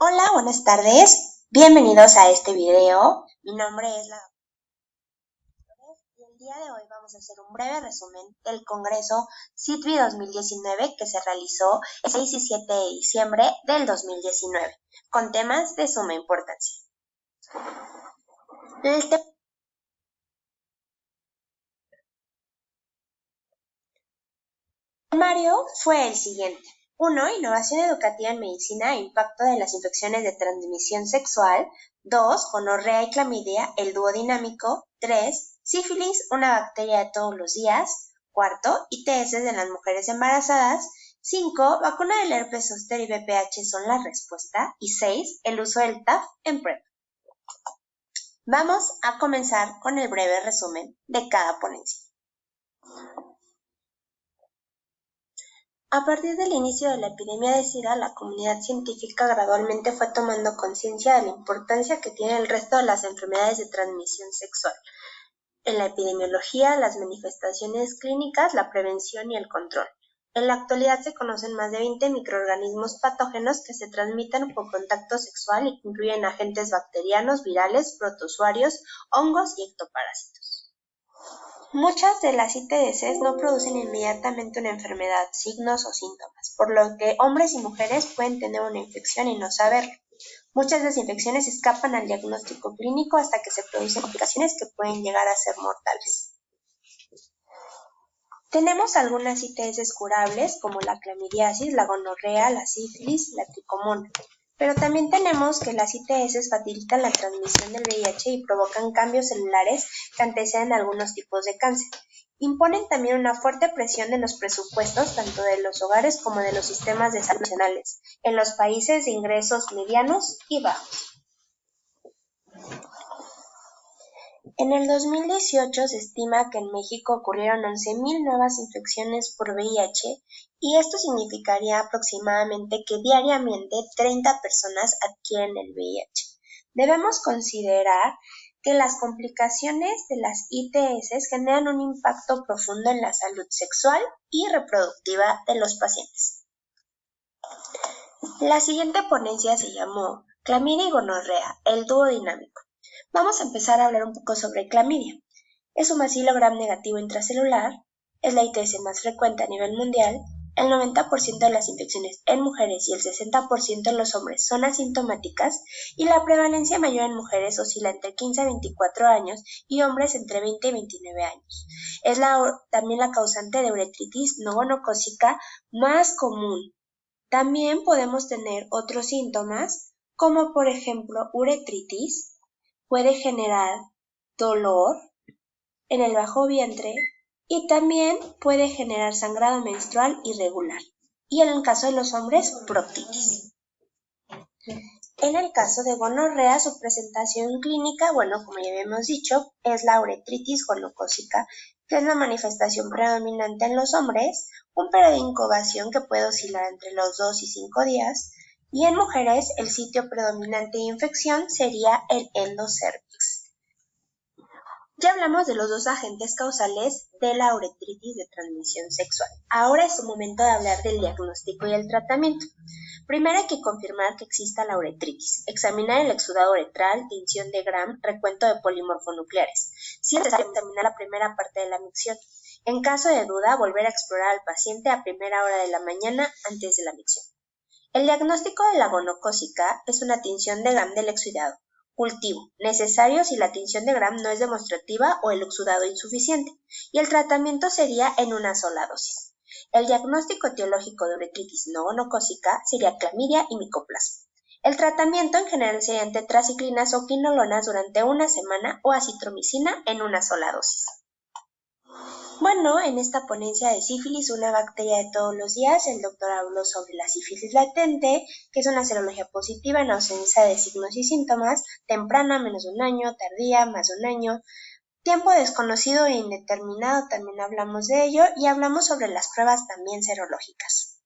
Hola, buenas tardes. Bienvenidos a este video. Mi nombre es la y el día de hoy vamos a hacer un breve resumen del Congreso CITBI 2019 que se realizó el 6 y 7 de diciembre del 2019, con temas de suma importancia. El temario fue el siguiente. 1. Innovación educativa en medicina e impacto de las infecciones de transmisión sexual. 2. Gonorrea y clamidia, el dúo dinámico. 3. Sífilis, una bacteria de todos los días. 4. ITS de las mujeres embarazadas. 5. Vacuna del herpes zóster y VPH son la respuesta. Y 6. El uso del TAF en PrEP. Vamos a comenzar con el breve resumen de cada ponencia. A partir del inicio de la epidemia de SIDA, la comunidad científica gradualmente fue tomando conciencia de la importancia que tiene el resto de las enfermedades de transmisión sexual. En la epidemiología, las manifestaciones clínicas, la prevención y el control. En la actualidad se conocen más de 20 microorganismos patógenos que se transmiten por contacto sexual y que incluyen agentes bacterianos, virales, protozoarios, hongos y ectoparásitos. Muchas de las ITS no producen inmediatamente una enfermedad, signos o síntomas, por lo que hombres y mujeres pueden tener una infección y no saberlo. Muchas de las infecciones escapan al diagnóstico clínico hasta que se producen complicaciones que pueden llegar a ser mortales. Tenemos algunas ITS curables como la clamidiasis, la gonorrea, la sífilis, la tricomona. Pero también tenemos que las ITS facilitan la transmisión del VIH y provocan cambios celulares que anteceden algunos tipos de cáncer. Imponen también una fuerte presión en los presupuestos tanto de los hogares como de los sistemas de salud nacionales en los países de ingresos medianos y bajos. En el 2018 se estima que en México ocurrieron 11,000 nuevas infecciones por VIH y esto significaría aproximadamente que diariamente 30 personas adquieren el VIH. Debemos considerar que las complicaciones de las ITS generan un impacto profundo en la salud sexual y reproductiva de los pacientes. La siguiente ponencia se llamó Clamidia y gonorrea, el dúo dinámico. Vamos a empezar a hablar un poco sobre clamidia. Es un bacilo gram negativo intracelular, es la ITS más frecuente a nivel mundial, el 90% de las infecciones en mujeres y el 60% en los hombres son asintomáticas y la prevalencia mayor en mujeres oscila entre 15 a 24 años y hombres entre 20 y 29 años. Es también la causante de uretritis no gonocócica más común. También podemos tener otros síntomas como por ejemplo uretritis. Puede generar dolor en el bajo vientre y también puede generar sangrado menstrual irregular. Y en el caso de los hombres, proctitis. En el caso de gonorrea, su presentación clínica, como ya habíamos dicho, es la uretritis gonocócica, que es la manifestación predominante en los hombres, un periodo de incubación que puede oscilar entre los 2 y 5 días, y en mujeres el sitio predominante de infección sería el endocervix. Ya hablamos de los dos agentes causales de la uretritis de transmisión sexual. Ahora es el momento de hablar del diagnóstico y el tratamiento. Primero hay que confirmar que exista la uretritis, examinar el exudado uretral, tinción de Gram, recuento de polimorfonucleares. Si es necesario, examinar la primera parte de la micción. En caso de duda, volver a explorar al paciente a primera hora de la mañana antes de la micción. El diagnóstico de la gonocócica es una tinción de Gram del exudado. Cultivo, necesario si la tinción de Gram no es demostrativa o el exudado insuficiente, y el tratamiento sería en una sola dosis. El diagnóstico etiológico de uretritis no gonocócica sería clamidia y micoplasma. El tratamiento en general serían tetraciclinas o quinolonas durante una semana o acitromicina en una sola dosis. En esta ponencia de sífilis, una bacteria de todos los días, el doctor habló sobre la sífilis latente, que es una serología positiva en ausencia de signos y síntomas, temprana, menos de un año, tardía, más de un año, tiempo desconocido e indeterminado, también hablamos de ello, y hablamos sobre las pruebas también serológicas.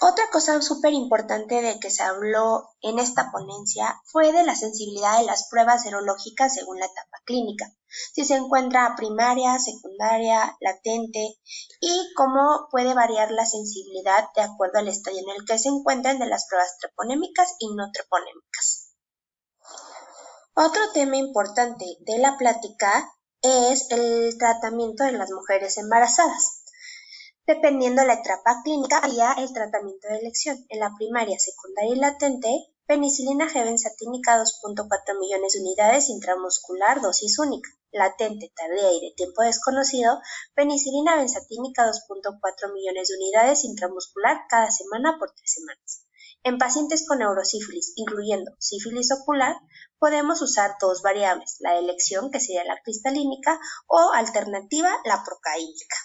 Otra cosa súper importante de que se habló en esta ponencia fue de la sensibilidad de las pruebas serológicas según la etapa clínica, si se encuentra primaria, secundaria, latente y cómo puede variar la sensibilidad de acuerdo al estadio en el que se encuentran de las pruebas treponémicas y no treponémicas. Otro tema importante de la plática es el tratamiento de las mujeres embarazadas. Dependiendo la etapa clínica, varía el tratamiento de elección. En la primaria, secundaria y latente, penicilina G benzatínica 2.4 millones de unidades intramuscular, dosis única. Latente, tardía y de tiempo desconocido, penicilina benzatínica 2.4 millones de unidades intramuscular cada semana por 3 semanas. En pacientes con neurosífilis, incluyendo sífilis ocular, podemos usar dos variables, la elección, que sería la cristalínica, o alternativa, la procaínica.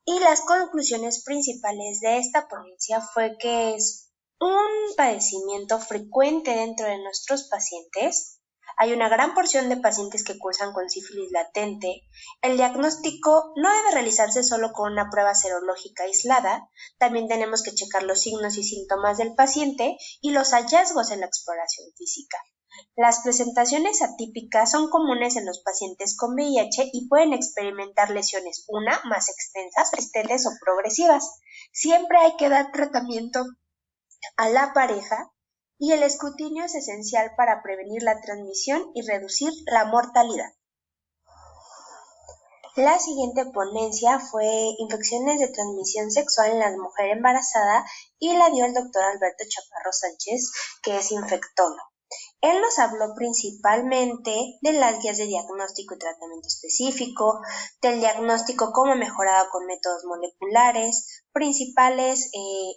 Y las conclusiones principales de esta ponencia fue que es un padecimiento frecuente dentro de nuestros pacientes. Hay una gran porción de pacientes que cursan con sífilis latente. El diagnóstico no debe realizarse solo con una prueba serológica aislada. También tenemos que checar los signos y síntomas del paciente y los hallazgos en la exploración física. Las presentaciones atípicas son comunes en los pacientes con VIH y pueden experimentar lesiones más extensas, persistentes o progresivas. Siempre hay que dar tratamiento a la pareja y el escrutinio es esencial para prevenir la transmisión y reducir la mortalidad. La siguiente ponencia fue infecciones de transmisión sexual en la mujer embarazada y la dio el doctor Alberto Chaparro Sánchez, que es infectólogo. Él nos habló principalmente de las guías de diagnóstico y tratamiento específico, del diagnóstico como mejorado con métodos moleculares, principales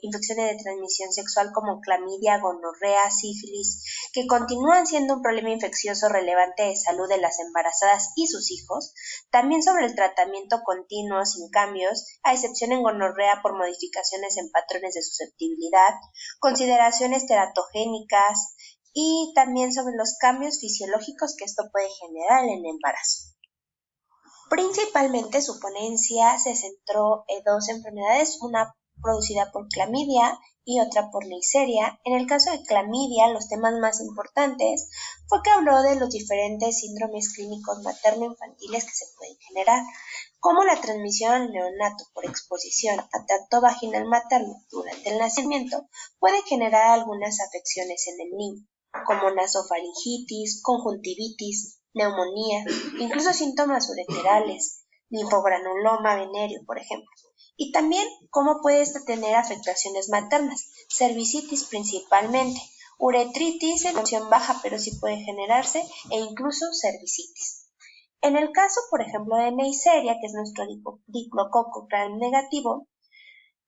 infecciones de transmisión sexual como clamidia, gonorrea, sífilis, que continúan siendo un problema infeccioso relevante de salud de las embarazadas y sus hijos, también sobre el tratamiento continuo sin cambios, a excepción en gonorrea por modificaciones en patrones de susceptibilidad, consideraciones teratogénicas, y también sobre los cambios fisiológicos que esto puede generar en el embarazo. Principalmente su ponencia se centró en dos enfermedades, una producida por clamidia y otra por Neisseria. En el caso de clamidia, los temas más importantes fue que habló de los diferentes síndromes clínicos materno-infantiles que se pueden generar, como la transmisión al neonato por exposición a tracto vaginal materno durante el nacimiento puede generar algunas afecciones en el niño, como nasofaringitis, conjuntivitis, neumonía, incluso síntomas ureterales, linfogranuloma venéreo, por ejemplo. Y también cómo puede tener afectaciones maternas, cervicitis principalmente, uretritis en función baja, pero sí puede generarse, e incluso cervicitis. En el caso, por ejemplo, de Neisseria, que es nuestro diplococo gram negativo,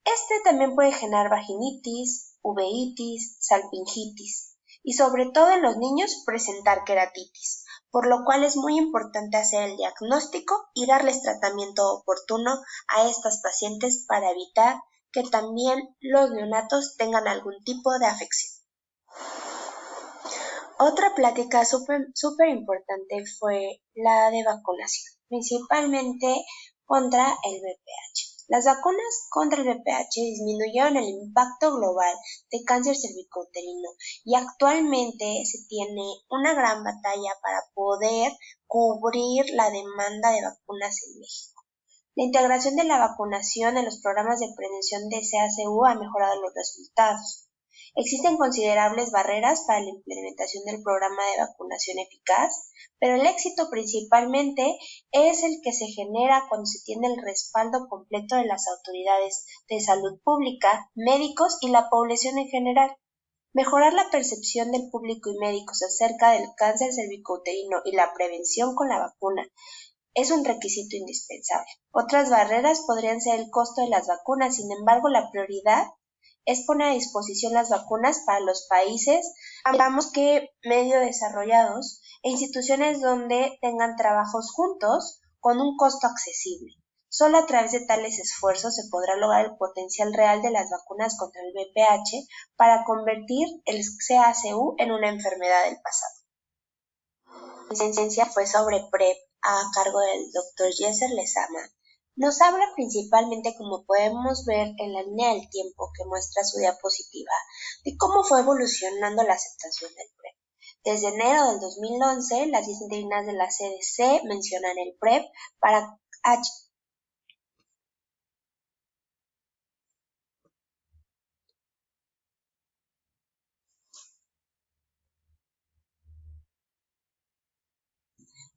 este también puede generar vaginitis, uveitis, salpingitis y sobre todo en los niños presentar queratitis, por lo cual es muy importante hacer el diagnóstico y darles tratamiento oportuno a estas pacientes para evitar que también los neonatos tengan algún tipo de afección. Otra plática súper importante fue la de vacunación, principalmente contra el VPH. Las vacunas contra el VPH disminuyeron el impacto global de cáncer cervicouterino y actualmente se tiene una gran batalla para poder cubrir la demanda de vacunas en México. La integración de la vacunación en los programas de prevención de CACU ha mejorado los resultados. Existen considerables barreras para la implementación del programa de vacunación eficaz, pero el éxito principalmente es el que se genera cuando se tiene el respaldo completo de las autoridades de salud pública, médicos y la población en general. Mejorar la percepción del público y médicos acerca del cáncer cervicouterino y la prevención con la vacuna es un requisito indispensable. Otras barreras podrían ser el costo de las vacunas, sin embargo, la prioridad es poner a disposición las vacunas para los países, digamos que medio desarrollados, e instituciones donde tengan trabajos juntos con un costo accesible. Solo a través de tales esfuerzos se podrá lograr el potencial real de las vacunas contra el VPH para convertir el CACU en una enfermedad del pasado. La licencia fue sobre PrEP a cargo del Dr. Yesser Lezama, Nos habla principalmente, como podemos ver en la línea del tiempo que muestra su diapositiva, de cómo fue evolucionando la aceptación del PrEP. Desde enero del 2011, las disciplinas de la CDC mencionan el PrEP para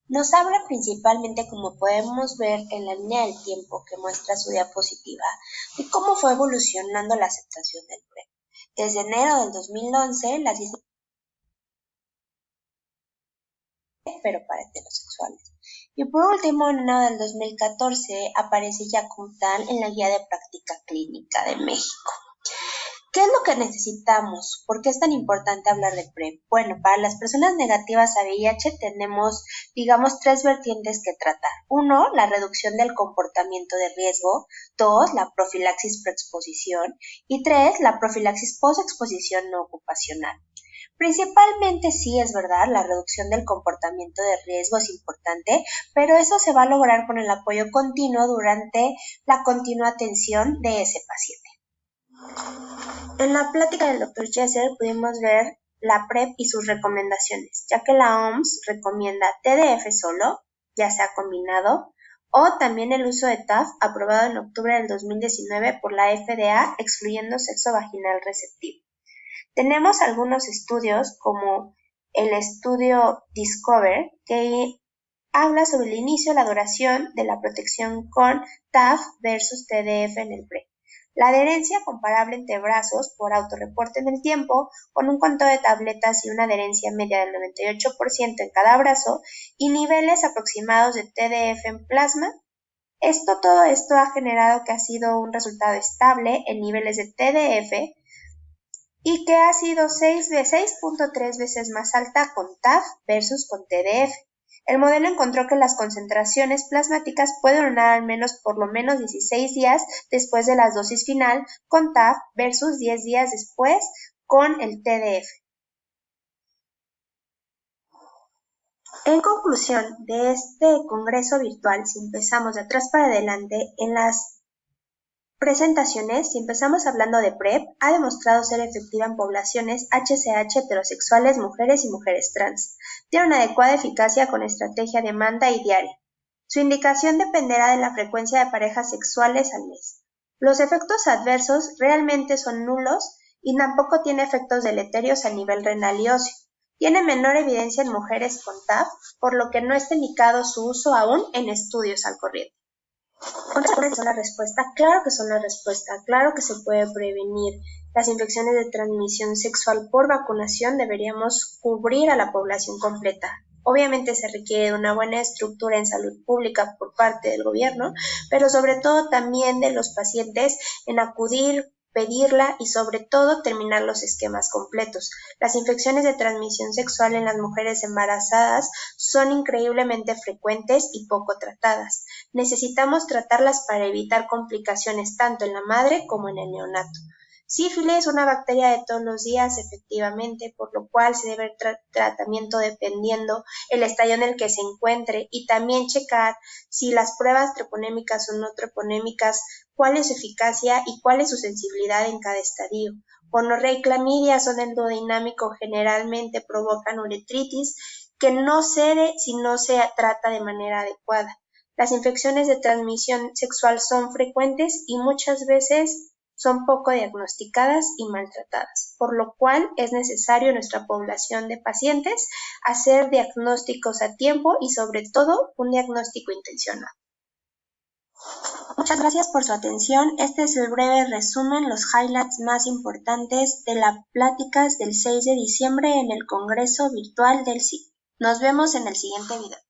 Nos habla principalmente, como podemos ver en la línea del tiempo que muestra su diapositiva, de cómo fue evolucionando la aceptación del PrEP. Desde enero del 2011, las disciplinas, pero para heterosexuales. Y por último, en enero del 2014 aparece ya como tal en la Guía de Práctica Clínica de México. ¿Qué es lo que necesitamos? ¿Por qué es tan importante hablar de PrEP? Bueno, para las personas negativas a VIH tenemos, digamos, tres vertientes que tratar. Uno, la reducción del comportamiento de riesgo. Dos, la profilaxis preexposición. Y tres, la profilaxis posexposición no ocupacional. Principalmente sí es verdad, la reducción del comportamiento de riesgo es importante, pero eso se va a lograr con el apoyo continuo durante la continua atención de ese paciente. En la plática del Dr. Jesser pudimos ver la PrEP y sus recomendaciones, ya que la OMS recomienda TDF solo, ya sea combinado, o también el uso de TAF, aprobado en octubre del 2019 por la FDA, excluyendo sexo vaginal receptivo. Tenemos algunos estudios, como el estudio Discover, que habla sobre el inicio y la duración de la protección con TAF versus TDF en el PrEP. La adherencia comparable entre brazos por autorreporte en el tiempo, con un conteo de tabletas y una adherencia media del 98% en cada brazo, y niveles aproximados de TDF en plasma. Todo esto ha generado que ha sido un resultado estable en niveles de TDF y que ha sido 6.3 veces más alta con TAF versus con TDF. El modelo encontró que las concentraciones plasmáticas pueden durar al menos por lo menos 16 días después de la dosis final con TAF versus 10 días después con el TDF. En conclusión de este congreso virtual, si empezamos de atrás para adelante, en las presentaciones, si empezamos hablando de PrEP, ha demostrado ser efectiva en poblaciones HCH heterosexuales, mujeres y mujeres trans. Tiene una adecuada eficacia con estrategia demanda y diaria. Su indicación dependerá de la frecuencia de parejas sexuales al mes. Los efectos adversos realmente son nulos y tampoco tiene efectos deleterios a nivel renal y óseo. Tiene menor evidencia en mujeres con TAF, por lo que no está indicado su uso aún en estudios al corriente. ¿Cuáles son la respuesta? Claro que son la respuesta, claro que se puede prevenir. Las infecciones de transmisión sexual por vacunación deberíamos cubrir a la población completa. Obviamente se requiere de una buena estructura en salud pública por parte del gobierno, pero sobre todo también de los pacientes en acudir, pedirla y sobre todo terminar los esquemas completos. Las infecciones de transmisión sexual en las mujeres embarazadas son increíblemente frecuentes y poco tratadas. Necesitamos tratarlas para evitar complicaciones tanto en la madre como en el neonato. Sífilis, una bacteria de todos los días, efectivamente, por lo cual se debe tratamiento dependiendo el estadio en el que se encuentre y también checar si las pruebas treponémicas o no treponémicas, cuál es su eficacia y cuál es su sensibilidad en cada estadio. Gonorrea y clamidia son endodinámico, generalmente provocan uretritis que no cede si no se trata de manera adecuada. Las infecciones de transmisión sexual son frecuentes y muchas veces son poco diagnosticadas y maltratadas, por lo cual es necesario en nuestra población de pacientes hacer diagnósticos a tiempo y sobre todo un diagnóstico intencionado. Muchas gracias por su atención. Este es el breve resumen, los highlights más importantes de las pláticas del 6 de diciembre en el Congreso Virtual del SIC. Nos vemos en el siguiente video.